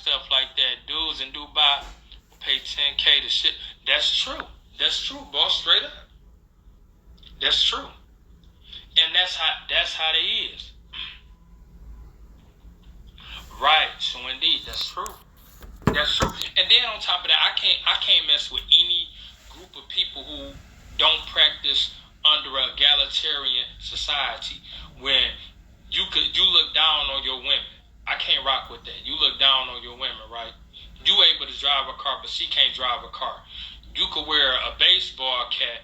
stuff like that. Dudes in Dubai will pay $10K to shit. That's true. That's true, boss. Straight up. That's true. And that's how they is. Right. So indeed, that's true. That's true. And then on top of that, I can't mess with any group of people who don't practice under an egalitarian society when you look down on your women. I can't rock with that. You look down on your women, right? You able to drive a car, but she can't drive a car. You could wear a baseball cap,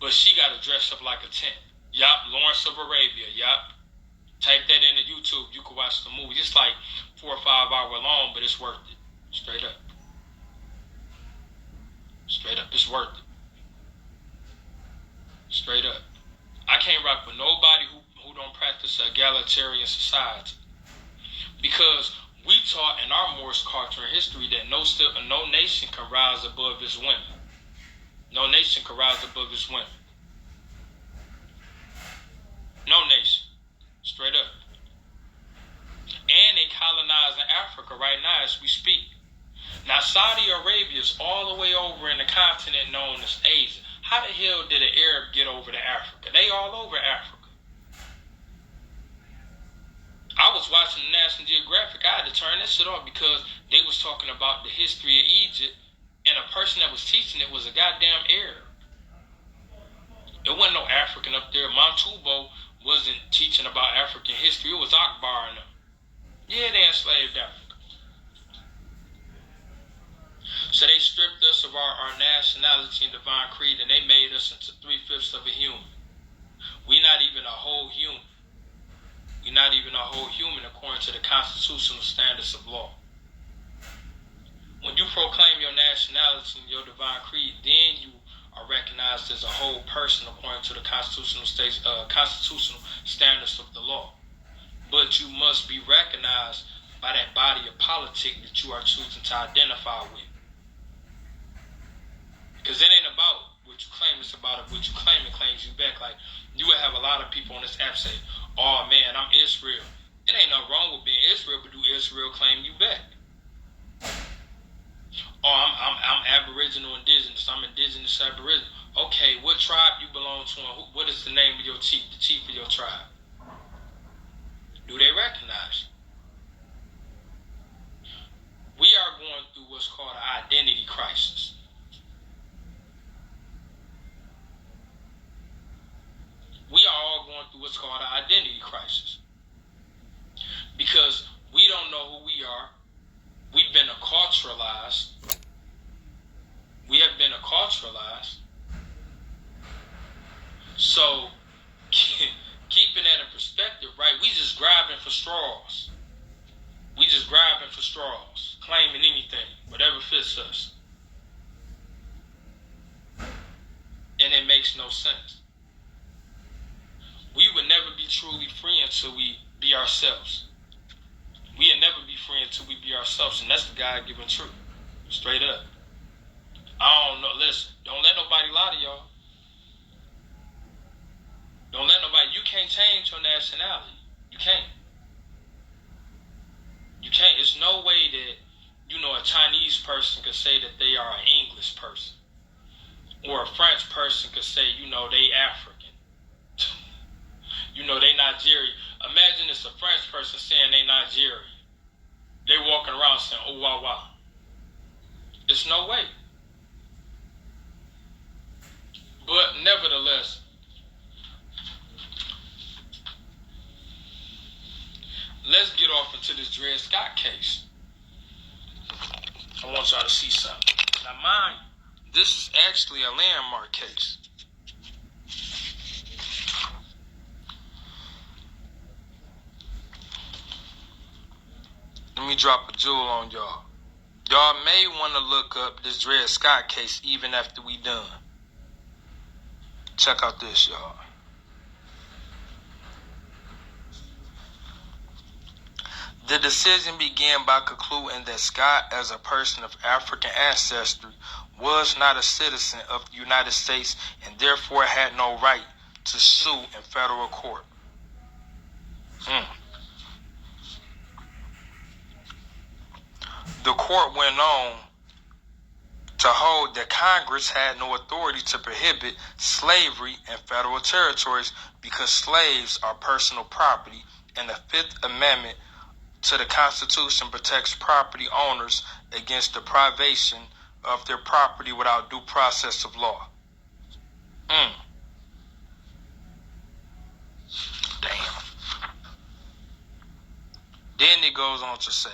but she got to dress up like a tent. Yup, Lawrence of Arabia. Yup. Type that into YouTube. You can watch the movie. It's like 4 or 5 hour long, but it's worth it. Straight up. Straight up. It's worth it. Straight up. I can't rock with nobody who don't practice an egalitarian society. Because we taught in our Morse culture and history that no nation can rise above its women. No nation can rise above its women. No nation. Straight up. And they colonizing Africa right now as we speak. Now Saudi Arabia is all the way over in the continent known as Asia. How the hell did an Arab get over to Africa? They all over Africa. I was watching National Geographic. I had to turn that shit off because they was talking about the history of Egypt, and a person that was teaching it was a goddamn Arab. There wasn't no African up there. Montubo wasn't teaching about African history. It was Akbar and them. Yeah, they enslaved Africa. So they stripped us of our nationality and divine creed, and they made us into 3/5 of a human. We're not even a whole human. You're not even a whole human according to the constitutional standards of law. When you proclaim your nationality and your divine creed, then you are recognized as a whole person according to the constitutional standards of the law. But you must be recognized by that body of politics that you are choosing to identify with. Because it ain't about what you claim, it's about what you claim and claims you back. Like, you would have a lot of people on this app say, oh man, I'm Israel. It ain't nothing wrong with being Israel, but do Israel claim you back? Oh, I'm Aboriginal Indigenous. I'm Indigenous Aboriginal. Okay, what tribe you belong to and what is the name of your chief, the chief of your tribe? Do they recognize you? We are going through what's called an identity crisis. We are all going through what's called an identity crisis. Because we don't know who we are. We've been acculturalized. We have been acculturalized. So, keeping that in perspective, right, we just grabbing for straws. We just grabbing for straws, claiming anything, whatever fits us. And it makes no sense. We would never be truly free until we be ourselves. We will never be free until we be ourselves, and that's the God-given truth. Straight up. I don't know. Listen, don't let nobody lie to y'all. Don't let nobody. You can't change your nationality. You can't. You can't. There's no way that, a Chinese person could say that they are an English person. Or a French person could say, they African. They Nigerian. Imagine it's a French person saying they Nigerian. They walking around saying, oh, wow, wow. There's no way. But nevertheless, let's get off into this Dred Scott case. I want y'all to see something. Now mind, this is actually a landmark case. Let me drop a jewel on y'all. Y'all may want to look up this Dred Scott case even after we done. Check out this, y'all. The decision began by concluding that Scott, as a person of African ancestry, was not a citizen of the United States and therefore had no right to sue in federal court. court went on to hold that Congress had no authority to prohibit slavery in federal territories because slaves are personal property, and the Fifth Amendment to the Constitution protects property owners against deprivation of their property without due process of law. Damn. Then it goes on to say,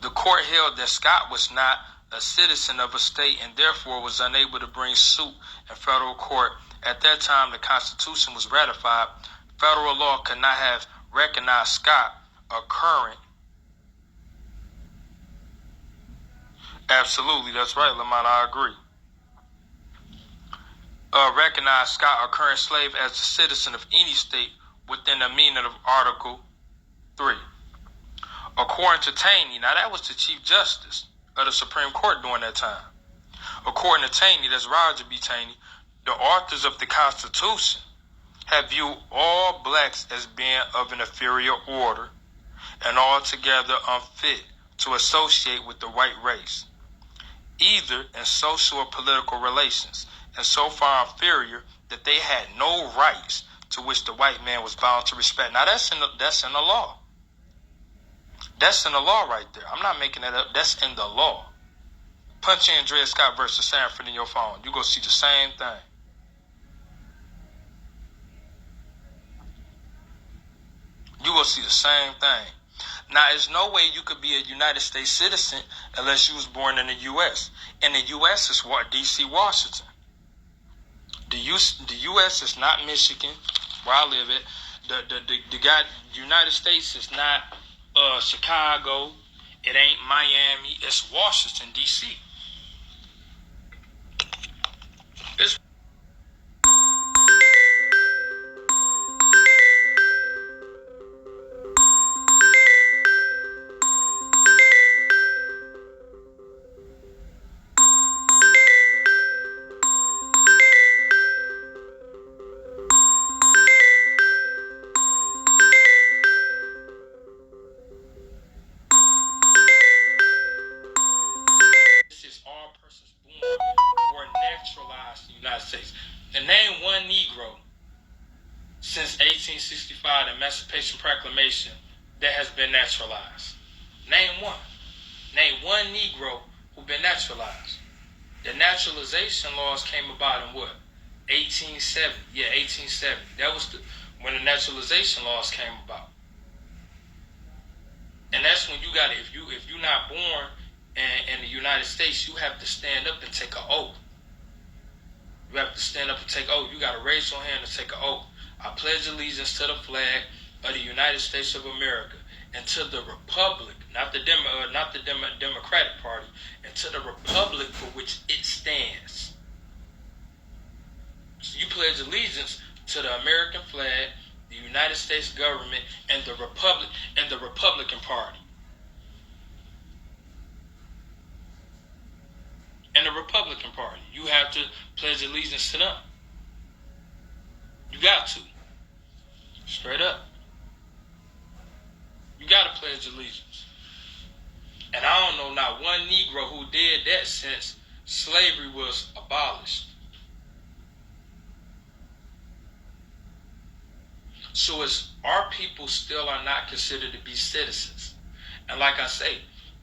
the court held that Scott was not a citizen of a state and therefore was unable to bring suit in federal court. At that time, the Constitution was ratified. Federal law could not have recognized Scott a current. Absolutely, that's right, Lamont, I agree. Recognize Scott a current slave as a citizen of any state within the meaning of Article 3. According to Taney, now that was the Chief Justice of the Supreme Court during that time. According to Taney, that's Roger B. Taney, the authors of the Constitution have viewed all blacks as being of an inferior order and altogether unfit to associate with the white race, either in social or political relations, and so far inferior that they had no rights to which the white man was bound to respect. Now that's in the law. That's in the law right there. I'm not making that up. That's in the law. Punch in Dred Scott versus Sanford in your phone. You go see the same thing. You go see the same thing. Now, there's no way you could be a United States citizen unless you was born in the U.S. And the U.S. is D.C., Washington. The U.S. is not Michigan, where I live at. The United States is not Chicago. It ain't Miami. It's Washington, D.C. It's United States. And name one Negro since 1865, the Emancipation Proclamation, that has been naturalized. Name one. Name one Negro who been naturalized. The naturalization laws came about in what? 1870. Yeah, 1870. That was when the naturalization laws came about. And that's when you got it. If you're not born in the United States, you have to stand up and take an oath. You have to stand up and take an oath. You got to raise your hand and take an oath. I pledge allegiance to the flag of the United States of America and to the republic, not the Democratic Party, and to the republic for which it stands. So you pledge allegiance to the American flag, the United States government, and the Republican Party. And the Republican Party. You have to pledge allegiance to them. You got to. Straight up. You got to pledge allegiance. And I don't know not one Negro who did that since slavery was abolished. So it's our people still are not considered to be citizens. And like I say,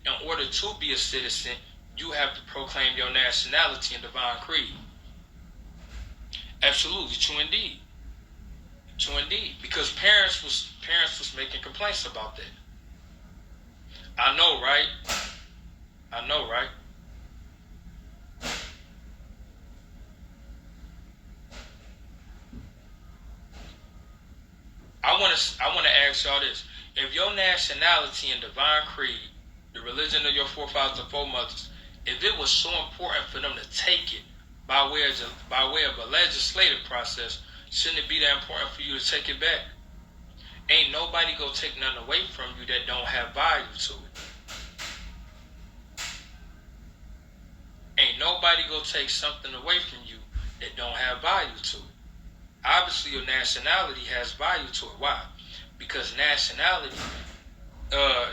in order to be a citizen, you have to proclaim your nationality in divine creed. Absolutely, true indeed. True indeed. Because parents was making complaints about that. I know, right? I know, right? I want to ask y'all this. If your nationality and divine creed, the religion of your forefathers and foremothers, if it was so important for them to take it by way of a legislative process, shouldn't it be that important for you to take it back? Ain't nobody gonna take nothing away from you that don't have value to it. Ain't nobody gonna take something away from you that don't have value to it. Obviously, your nationality has value to it. Why? because nationality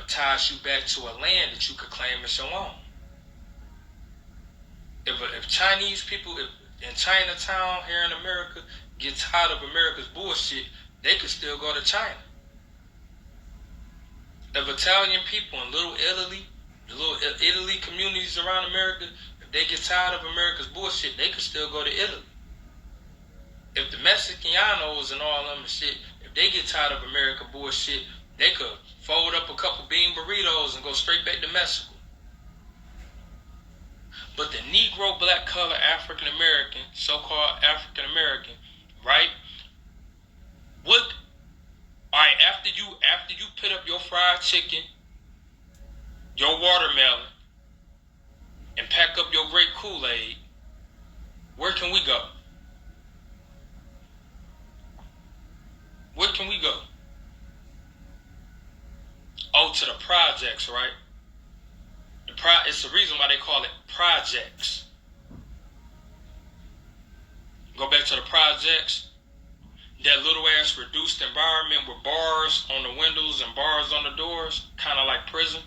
ties you back to a land that you could claim as your own. If Chinese people in Chinatown here in America get tired of America's bullshit, they could still go to China. If Italian people in Little Italy, the little Italy communities around America, if they get tired of America's bullshit, they could still go to Italy. If the Mexicanos and all them and shit, if they get tired of America bullshit, they could fold up a couple bean burritos and go straight back to Mexico. But the Negro, black, color, African American, so-called African American, right? Alright, after you put up your fried chicken, your watermelon, and pack up your grape Kool-Aid, where can we go? Where can we go? Oh, to the projects, right? It's the reason why they call it projects. Go back to the projects. That little ass reduced environment with bars on the windows and bars on the doors, kind of like prison.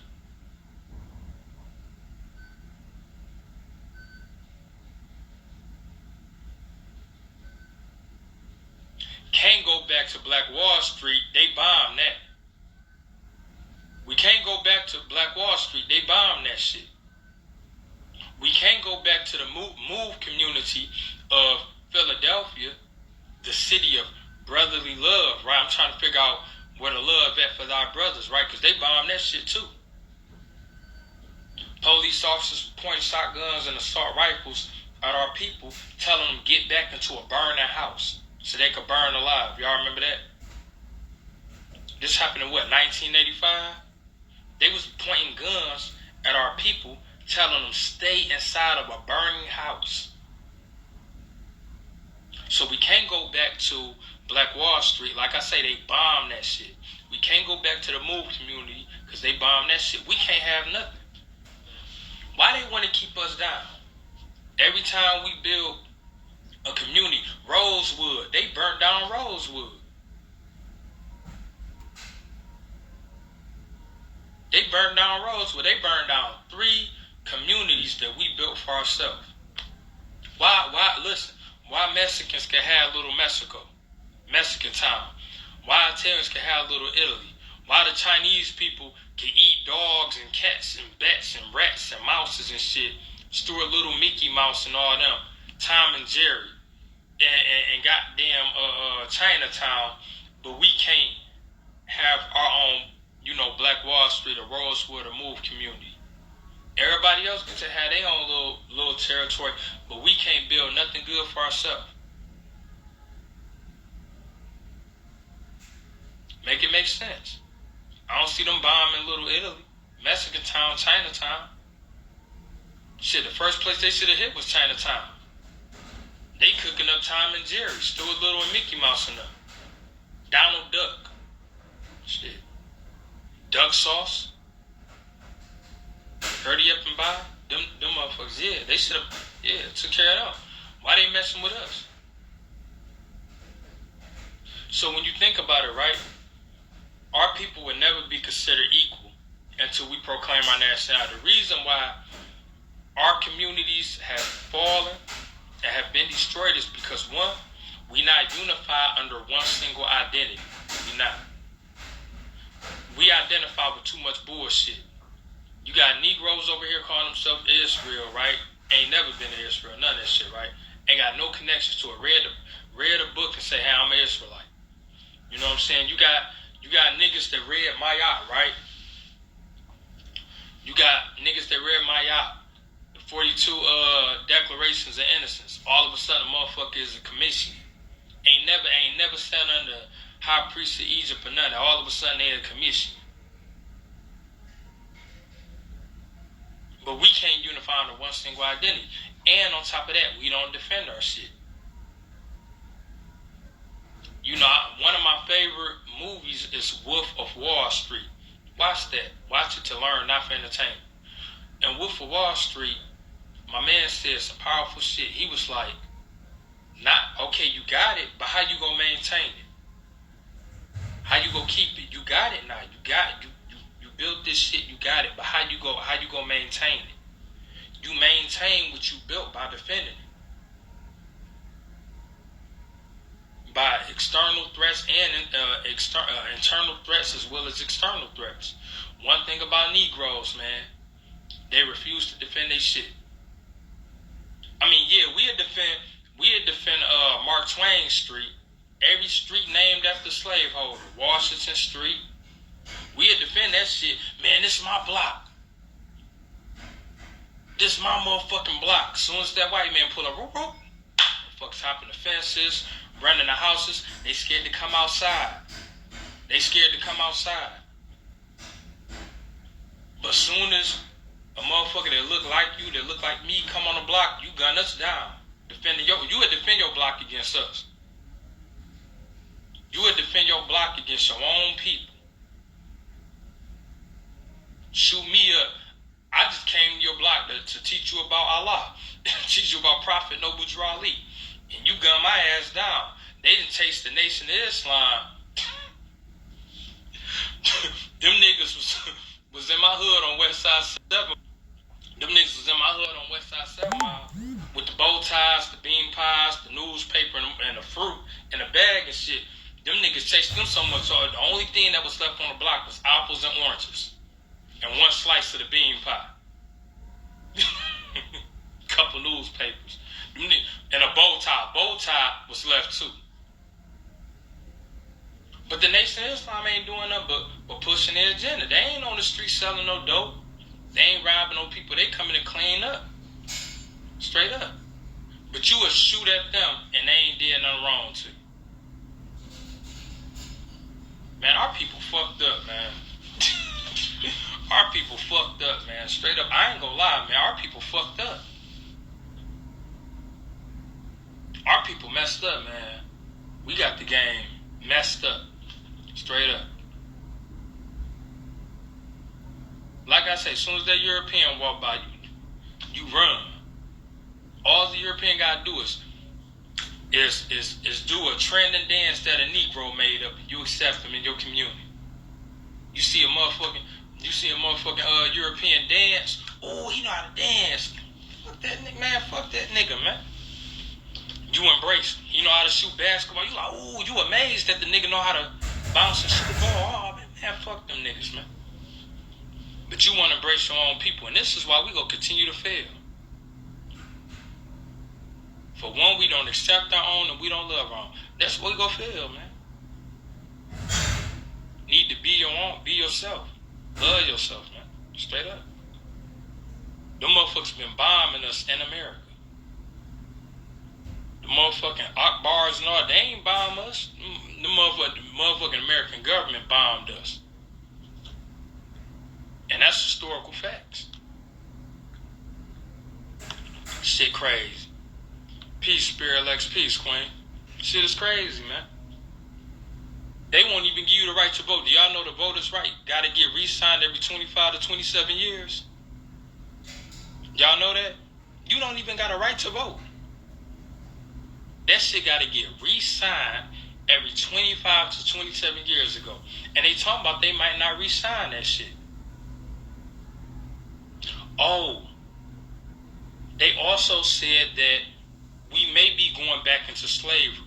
Can't go back to Black Wall Street, they bombed that. We can't go back to Black Wall Street, they bombed that shit. We can't go back to the move community of Philadelphia, the city of brotherly love, right? I'm trying to figure out where the love at for our brothers, right? Because they bombed that shit too. Police officers pointing shotguns and assault rifles at our people, telling them get back into a burning house so they could burn alive. Y'all remember that? This happened in what, 1985? They was pointing guns at our people, telling them stay inside of a burning house. So we can't go back to Black Wall Street. Like I say, they bombed that shit. We can't go back to the move community because they bombed that shit. We can't have nothing. Why they want to keep us down? Every time we build a community, Rosewood, they burnt down Rosewood. They burned down Rosewood. They burned down 3 communities that we built for ourselves. Why, listen, why Mexicans can have little Mexico, Mexican town? Why Italians can have little Italy? Why the Chinese people can eat dogs and cats and bats and rats and mouses and shit? Stuart Little, Mickey Mouse and all them, Tom and Jerry, and goddamn Chinatown, but we can't have our own, Black Wall Street or Rosewood or Move community. Everybody else gets to have their own little territory, but we can't build nothing good for ourselves. Make it make sense. I don't see them bombing Little Italy, Mexican town, Chinatown. Shit, the first place they should have hit was Chinatown. They cooking up Tom and Jerry, Stuart Little and Mickey Mouse and them. Donald Duck. Shit. Duck sauce. Hurry up and buy. Them motherfuckers, yeah, they should have, took care of them. Why they messing with us? So when you think about it, right, our people would never be considered equal until we proclaim our nationality. The reason why our communities have fallen and have been destroyed is because, one, we not unified under one single identity. We not. We identify with too much bullshit. You got Negroes over here calling themselves Israel, right? Ain't never been to Israel, none of that shit, right? Ain't got no connections to it. Read a book and say, hey, I'm an Israelite. You know what I'm saying? You got niggas that read Mayat, right? You got niggas that read Mayat, the 42 Declarations of Innocence. All of a sudden, motherfucker is a commission. Ain't never sat under high priest of Egypt or nothing. All of a sudden, they a commission. But we can't unify under one single identity. And on top of that, we don't defend our shit. One of my favorite movies is Wolf of Wall Street. Watch that. Watch it to learn, not for entertainment. And Wolf of Wall Street, my man said some powerful shit. He was like, okay, you got it, but how you gonna maintain it? How you go keep it? You got it now. You got it. You built this shit. You got it. But how you go maintain it? You maintain what you built by defending it. By external threats and internal threats as well as external threats. One thing about Negroes, man, they refuse to defend their shit. I mean, yeah, we'd defend Mark Twain Street, every street named after slaveholder, Washington Street. We'd defend that shit. Man, this is my block. This is my motherfucking block. As soon as that white man pull up, fucks hopping the fences, running the houses, they scared to come outside. But soon as a motherfucker that look like you, that look like me, come on the block, you gun us down. You would defend your block against us. You would defend your block against your own people. Shoot me up. I just came to your block to teach you about Allah, teach you about Prophet Noble Drew Ali, and you gun my ass down. They didn't taste the Nation of Islam. Them niggas was in my hood on West Side 7. Them niggas was in my hood on West Side 7 Mile with the bow ties, the bean pies, the newspaper, and the fruit, and the bag and shit. Them niggas chased them so much. So the only thing that was left on the block was apples and oranges. And one slice of the bean pie. Couple newspapers. And a bow tie. Bow tie was left too. But the Nation of Islam ain't doing nothing but pushing their agenda. They ain't on the street selling no dope. They ain't robbing no people. They coming to clean up. Straight up. But you would shoot at them and they ain't did nothing wrong to you. Man, our people fucked up, man. Our people fucked up, man. Straight up. I ain't gonna lie, man. Our people fucked up. Our people messed up, man. We got the game messed up. Straight up. Like I say, as soon as that European walk by, you run. All the European gotta do is do a trending dance that a Negro made up, and you accept them in your community. You see a motherfucking European dance. Oh, he know how to dance. Fuck that nigga, man. Fuck that nigga, man. You embrace him. He know how to shoot basketball. You like, ooh, you amazed that the nigga know how to bounce and shoot the ball. Oh, man, fuck them niggas, man. But you want to embrace your own people, and this is why we gonna continue to fail. For one, we don't accept our own, and we don't love our own. That's why we gonna fail, man. Need to be your own, be yourself. Love yourself, man. Straight up. Them motherfuckers been bombing us in America. The motherfucking Akbars and all, they ain't bomb us. The motherfucking American government bombed us. And that's historical facts. Shit crazy. Peace, Spirit Lex, peace, Queen. Shit is crazy, man. They won't even give you the right to vote. Do y'all know the voters' right gotta get re-signed every 25 to 27 years? Y'all know that? You don't even got a right to vote. That shit gotta get re-signed every 25 to 27 years ago. And they talking about they might not re-sign that shit. Oh, they also said that we may be going back into slavery,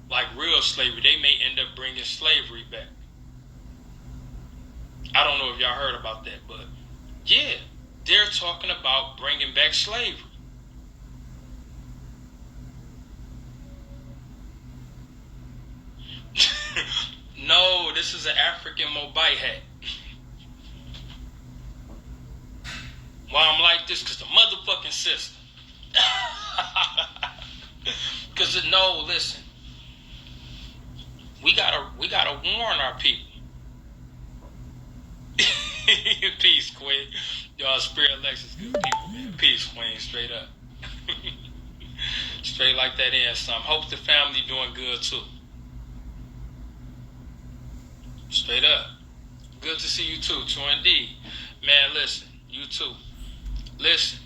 like real slavery. They may end up bringing slavery back. I don't know if y'all heard about that, but yeah, they're talking about bringing back slavery. No, this is an African Moabite hat. Why I'm like this? Because the motherfucking system. Because no, listen. We gotta warn our people. Peace, Queen. Y'all, Spirit Alexis, good people, man. Peace, Queen. Straight up. Straight like that in some. Hope the family doing good too. Straight up. Good to see you too. True indeed. Man, listen. You too. Listen.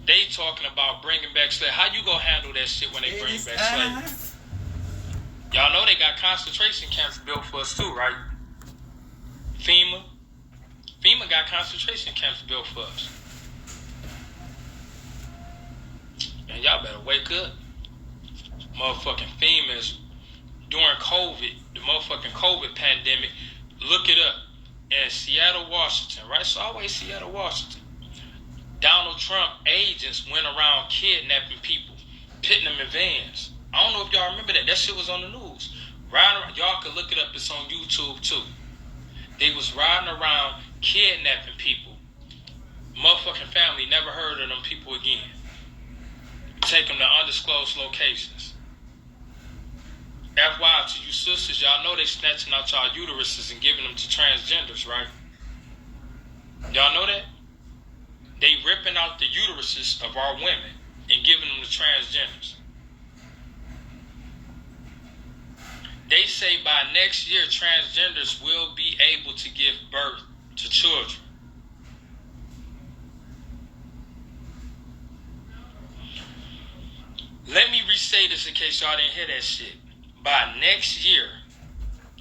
They talking about bringing back slavery. How you gonna handle that shit when they bring back slavery? Y'all know they got concentration camps built for us too, right? FEMA got concentration camps built for us. And y'all better wake up. Motherfucking FEMA is during COVID, the motherfucking COVID pandemic. Look it up. In Seattle, Washington, right? It's always Seattle, Washington. Donald Trump agents went around kidnapping people, pitting them in vans. I don't know if y'all remember that. That shit was on the news. Riding around, y'all could look it up. It's on YouTube too. They was riding around kidnapping people. Motherfucking family never heard of them people again. Take them to undisclosed locations. FYI to you sisters, y'all know they snatching out y'all uteruses and giving them to transgenders, right? Y'all know that? They ripping out the uteruses of our women and giving them to transgenders. They say by next year, transgenders will be able to give birth to children. Let me re-say this in case y'all didn't hear that shit. By next year,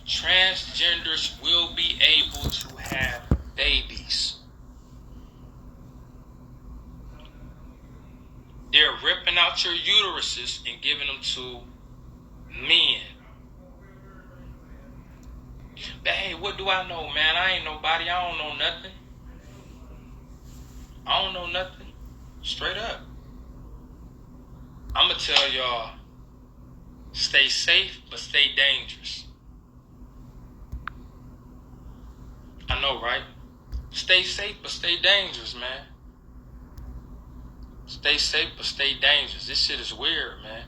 transgenders will be able to have babies. They're ripping out your uteruses and giving them to men. But hey, what do I know, man? I ain't nobody. I don't know nothing. I don't know nothing. Straight up. I'ma tell y'all, stay safe, but stay dangerous. I know, right? Stay safe, but stay dangerous, man. Stay safe, but stay dangerous. This shit is weird, man.